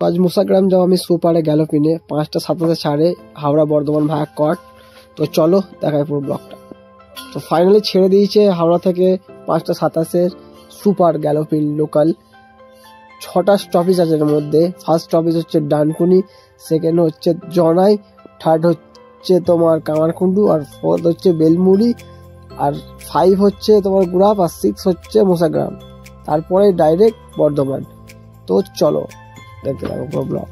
আজ মুসাগ্রাম যাও আমি সুপারে গ্যালোপিনে 5টা 27 ছাড়ে হাওড়া বর্ধমান ভায়া কট। তো চলো দেখাই পুরো ব্লগটা। তো ফাইনালি ছেড়ে দিয়েছে হাওড়া থেকে 5টা 27 সুপার গ্যালোপিন লোকাল। 6টা স্টপেজ আছে এর মধ্যে। ফার্স্ট স্টপেজ হচ্ছে ডানকুনি, সেকেন্ড হচ্ছে জনাই, থার্ড হচ্ছে তোমার কামারকুণ্ডু, আর ফোর্থ হচ্ছে বেলমুড়ি, আর 5 হচ্ছে তোমার গুড়াপ, আর 6 হচ্ছে মুসাগ্রাম। তারপরে ডাইরেক্ট বর্ধমান। তো চলো দেখতে থাকো পুরো ব্লগ।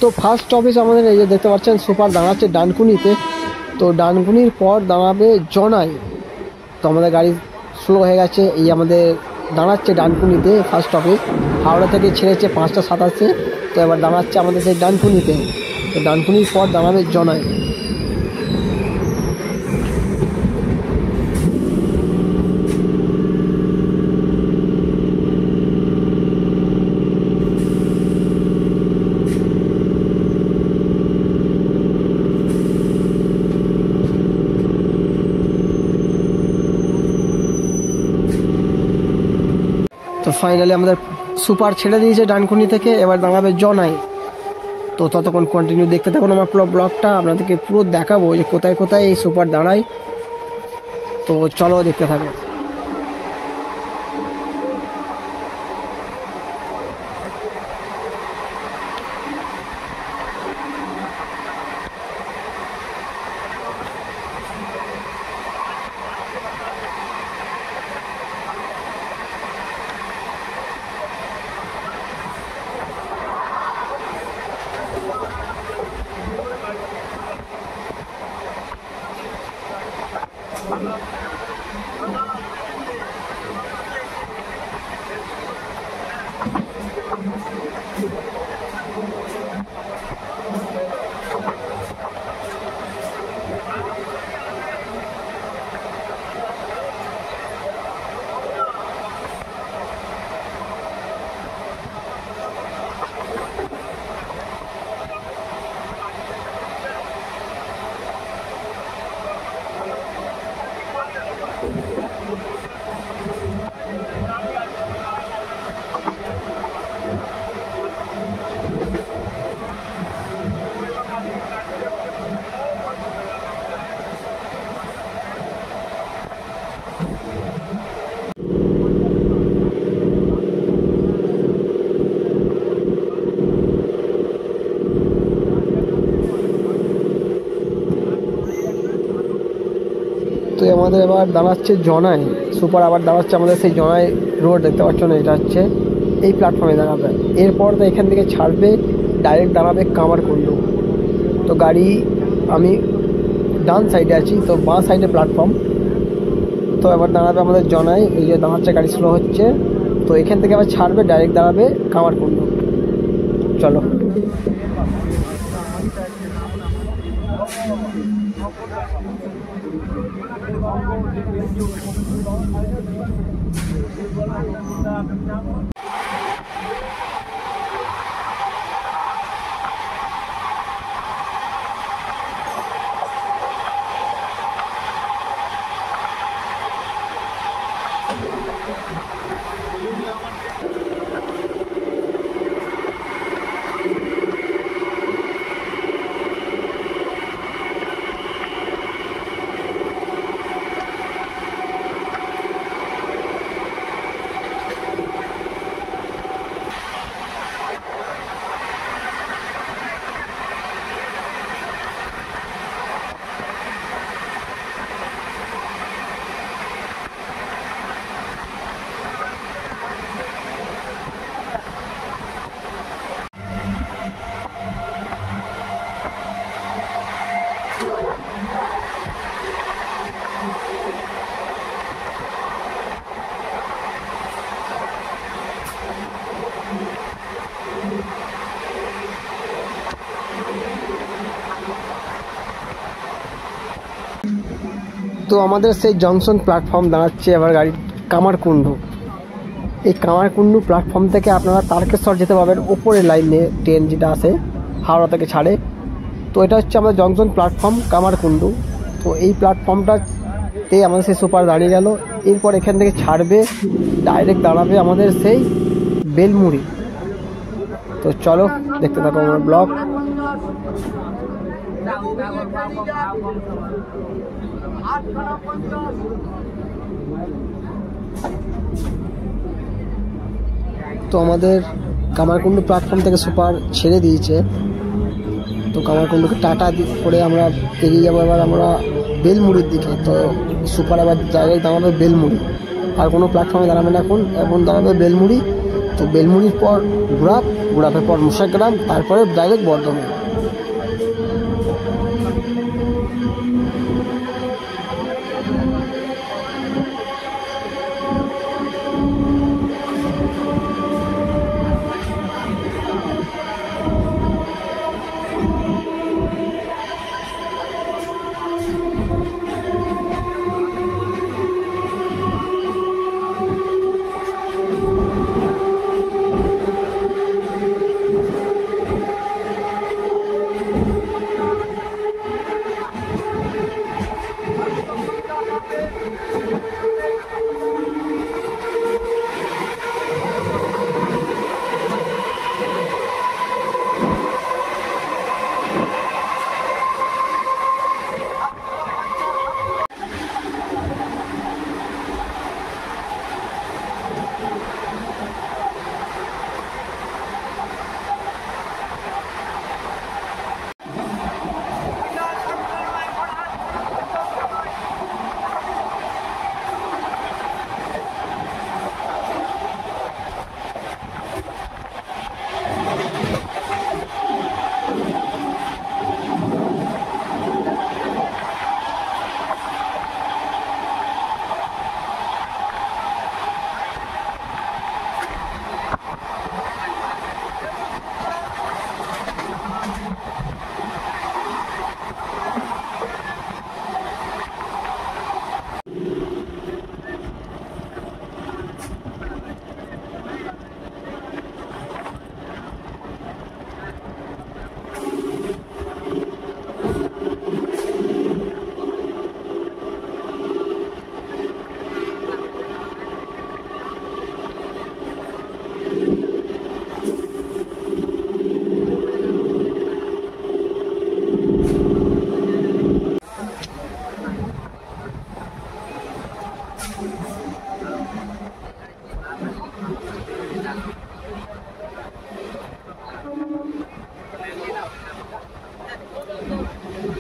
তো ফার্স্ট স্টপেজ আমাদের এই যে দেখতে পাচ্ছেন সুপার দাঁড়াচ্ছে ডানকুনিতে। তো ডানকুনির পর দাঁড়াবে জনাই। তো আমাদের গাড়ি স্লো হয়ে গেছে, এই আমাদের দাঁড়াচ্ছে ডানকুনিতে ফার্স্ট স্টপেজ। হাওড়া থেকে ছেড়েছে 5টা 27, তো এবার দাঁড়াচ্ছে আমাদের সেই ডানকুনিতে। তো ডানকুনির পর দাঁড়াবে জনাই। তো ফাইনালি আমাদের সুপার ছেড়ে দিয়েছে ডানকুনি থেকে, এবার দাঁড়াবে জনাই। তো ততক্ষণ কন্টিনিউ দেখতে থাকুন আমার পুরো ব্লগটা, আপনাদেরকে পুরো দেখাবো যে কোথায় কোথায় এই সুপার দাঁড়ায়। তো চলো দেখতে থাকো। আমাদের এবার দাঁড়াচ্ছে জনায়, সুপার আবার দাঁড়াচ্ছে আমাদের সেই জনায় রোড দেখতে পাচ্ছ না, এটা হচ্ছে এই প্ল্যাটফর্মে দাঁড়াবে। এরপর তো এখান থেকে ছাড়বে, ডাইরেক্ট দাঁড়াবে কামারকুণ্ডু। তো গাড়ি আমি ডান সাইডে আছি, তো বাঁ সাইডে প্ল্যাটফর্ম। তো এবার দাঁড়াবে আমাদের জনায়, এই যে দাঁড়াচ্ছে, গাড়ি স্লো হচ্ছে। তো এখান থেকে আবার ছাড়বে, ডাইরেক্ট দাঁড়াবে কামারকুণ্ডু। চলো। তো আমাদের সেই জংশন প্ল্যাটফর্ম দাঁড়াচ্ছে এবার গাড়ি কামারকুণ্ডু। এই কামারকুণ্ডু প্ল্যাটফর্ম থেকে আপনারা তারকেশ্বর যেতে পারবেন, ওপরের লাইনে ট্রেন যেটা আসে হাওড়া থেকে ছাড়ে। তো এটা হচ্ছে আমাদের জংশন প্ল্যাটফর্ম কামারকুণ্ডু। তো এই প্ল্যাটফর্মটাতে আমাদের সেই সুপার দাঁড়িয়ে গেল। এরপর এখান থেকে ছাড়বে, ডাইরেক্ট দাঁড়াবে আমাদের সেই বেলমুড়ি। তো চলো দেখতে থাকো আমার ব্লগ। তো আমাদের কামারকুণ্ডু প্ল্যাটফর্ম থেকে সুপার ছেড়ে দিয়েছে। তো কামারকুণ্ডুকে টাটা করে আমরা এগিয়ে যাবো এবার আমরা বেলমুড়ির দিকে। তো সুপার আবার জায়গায় দাঁড়াবে বেলমুড়ি, আর কোনো প্ল্যাটফর্মে দাঁড়াবে না এখন দাঁড়াবে বেলমুড়ি। তো বেলমুড়ির পর ঘুরাপের পর মুসাগ্রাম, তারপরে ডাইরেক্ট বর্ধমান।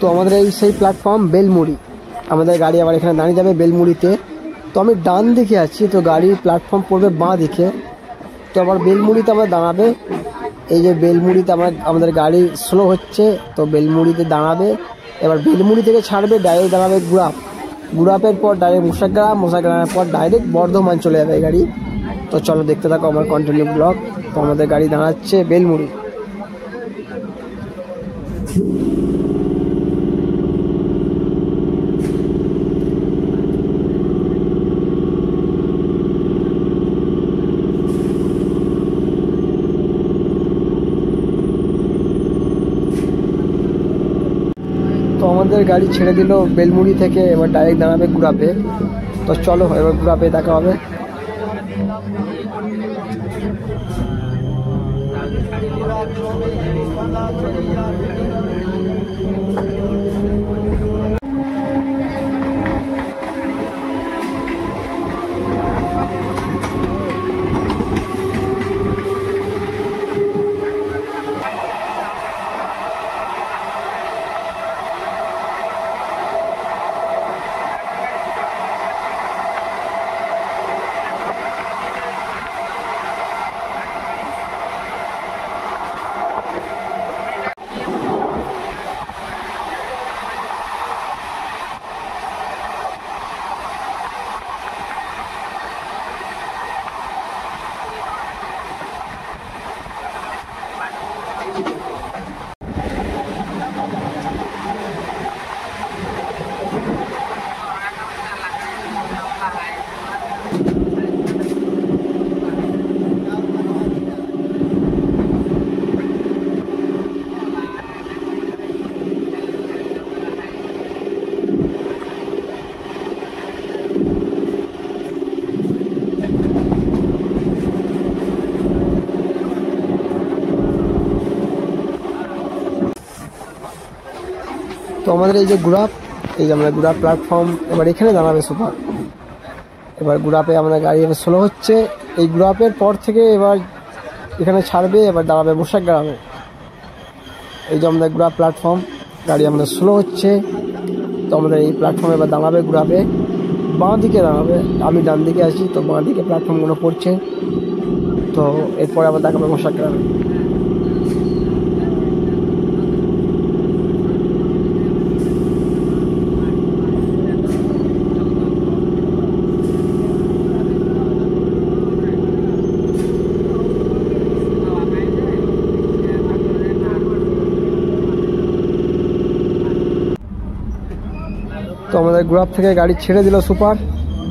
তো আমাদের এই সেই প্ল্যাটফর্ম বেলমুড়ি। আমাদের গাড়ি আবার এখানে দাঁড়িয়ে যাবে বেলমুড়িতে। তো আমি ডান দিকে আছি, তো গাড়ির প্ল্যাটফর্ম পড়বে বাঁ দিকে। তো আবার বেলমুড়িতে আমরা দাঁড়াবে, এই যে বেলমুড়িতে আমাদের গাড়ি স্লো হচ্ছে, তো বেলমুড়িতে দাঁড়াবে। এবার বেলমুড়ি থেকে ছাড়বে, ডাইরেক্ট দাঁড়াবে গুড়াপের পর ডাইরেক্ট মোসাগ্রামের পর ডাইরেক্ট বর্ধমান চলে যাবে গাড়ি। তো চলো দেখতে থাকো আমার কন্টিনিউ ব্লগ। তো আমাদের গাড়ি দাঁড়াচ্ছে বেলমুড়ি। তো আমাদের গাড়ি ছেড়ে দিল বেলমুড়ি থেকে, এবার ডাইরেক্ট দাঁড়াবে গুড়াপে। তো চলো এবার গুড়াপে দেখা হবে। তো আমাদের এই যে গুড়াপ, এই যে আমরা গুড়াপ প্ল্যাটফর্ম, এবার এখানে দাঁড়াবে সুপার। এবার গুড়াপে আমাদের গাড়ি এবার স্লো হচ্ছে, এই গুড়াপের পর থেকে এবার এখানে ছাড়বে, এবার দাঁড়াবে মোসাগ্রামে। এই যে আমাদের গুড়াপ প্ল্যাটফর্ম, গাড়ি আমাদের স্লো হচ্ছে। তো আমাদের এই প্ল্যাটফর্মে এবার দাঁড়াবে গুড়াপে, বাঁ দিকে দাঁড়াবে। আমি ডান দিকে আছি, তো বাঁ দিকে প্ল্যাটফর্মগুলো পড়ছে। তো এরপরে আবার দেখাবে মোসাগ্রামে। তো আমাদের গুড়াপ থেকে গাড়ি ছেড়ে দিল সুপার,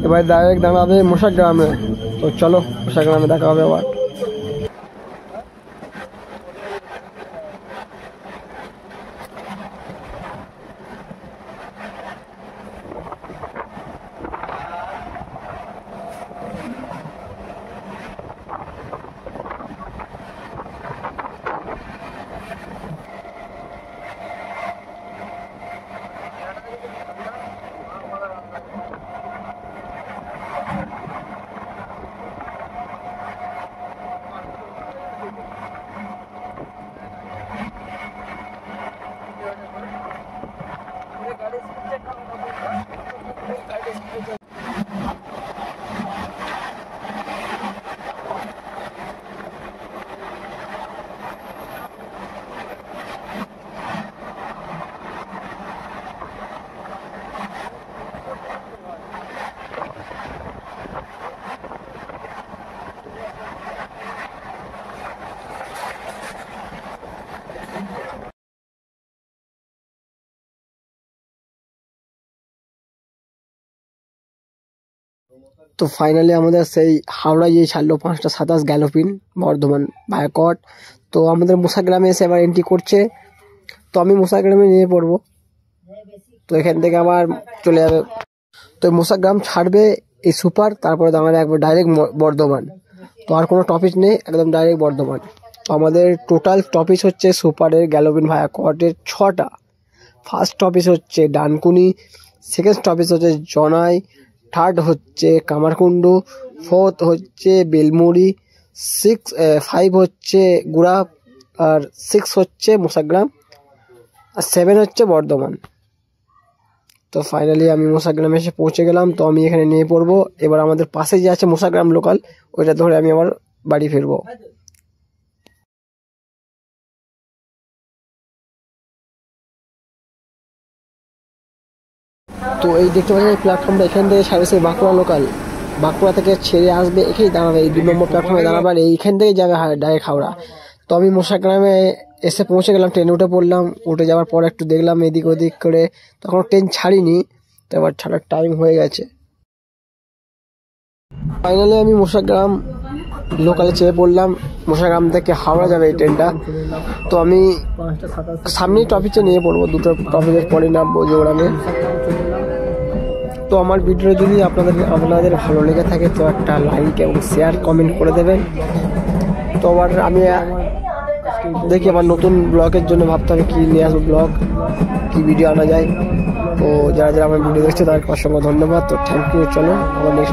এবার ডাইরেক্ট দাঁড়াবে মোসাগ্রামে। তো চলো মোসাগ্রামে দেখা হবে আবার। তো ফাইনালি আমাদের সেই হাওড়া গিয়ে ছাড়লো 5:27 গ্যালোপিন বর্ধমান বায়াকট। তো আমাদের মোসাগ্রামে এসে এবার এন্ট্রি করছে। তো আমি মোসাগ্রামে নিয়ে পড়বো। তো এখান থেকে আবার চলে যাবে, তো মোসাগ্রাম ছাড়বে এই সুপার, তারপরে দাঁড়াবে একবার ডাইরেক্ট বর্ধমান। তো আর কোনো টপিক নেই, একদম ডাইরেক্ট বর্ধমান। তো আমাদের টোটাল টপিক হচ্ছে সুপারের গ্যালোপিন বায়াকটের 6টা। ফার্স্ট টপিক হচ্ছে ডানকুনি, সেকেন্ড টপিক হচ্ছে জনাই, থার্ড হচ্ছে কামারকুণ্ডু, ফোর্থ হচ্ছে বেলমুড়ি, 5 হচ্ছে গুড়াপ, আর 6 হচ্ছে মোসাগ্রাম, আর 7 হচ্ছে বর্ধমান। তো ফাইনালি আমি মোসাগ্রামে এসে পৌঁছে গেলাম। তো আমি এখানে নিয়ে পড়বো। এবার আমাদের পাশে যে আছে মোসাগ্রাম লোকাল, ওইটা ধরে আমি আবার বাড়ি ফিরবো। তো এই দেখতে পাচ্ছেন এই প্ল্যাটফর্মটা, এখান থেকে সার্ভিসের বাঁকুড়া লোকাল, বাঁকুড়া থেকে ছেড়ে আসবে, এখানেই দাঁড়াবে, এই 2 নম্বর প্ল্যাটফর্মে দাঁড়াবে, আর এইখান থেকেই যাবে ডাইরেক্ট হাওড়া। তো আমি মোসাগ্রামে এসে পৌঁছে গেলাম, ট্রেনে উঠে পড়লাম। উঠে যাওয়ার পর একটু দেখলাম এদিক ওদিক করে, তখন ট্রেন ছাড়িনি, তো এবার ছাড়ার টাইম হয়ে গেছে। ফাইনালি আমি মোসাগ্রাম লোকালে চেয়ে পড়লাম। মোসাগ্রাম থেকে হাওড়া যাবে এই ট্রেনটা। তো আমি সামনেই টপিকে নিয়ে পড়বো, 2টো টপিকের পরে নামবো জোড়ামে। তো আমার ভিডিও যদি আপনাদের ভালো লেগে থাকে তো একটা লাইক এবং শেয়ার কমেন্ট করে দেবেন। তো আবার আমি দেখি আমার নতুন ব্লগের জন্য ভাবতে হবে কী নিয়ে আসবো, ব্লগ কী ভিডিও আনা যায়। তো যারা যারা আমার ভিডিও দেখছে তাদেরকে অসংখ্য ধন্যবাদ। তো থ্যাংক ইউ। চলো আবার নেক্সট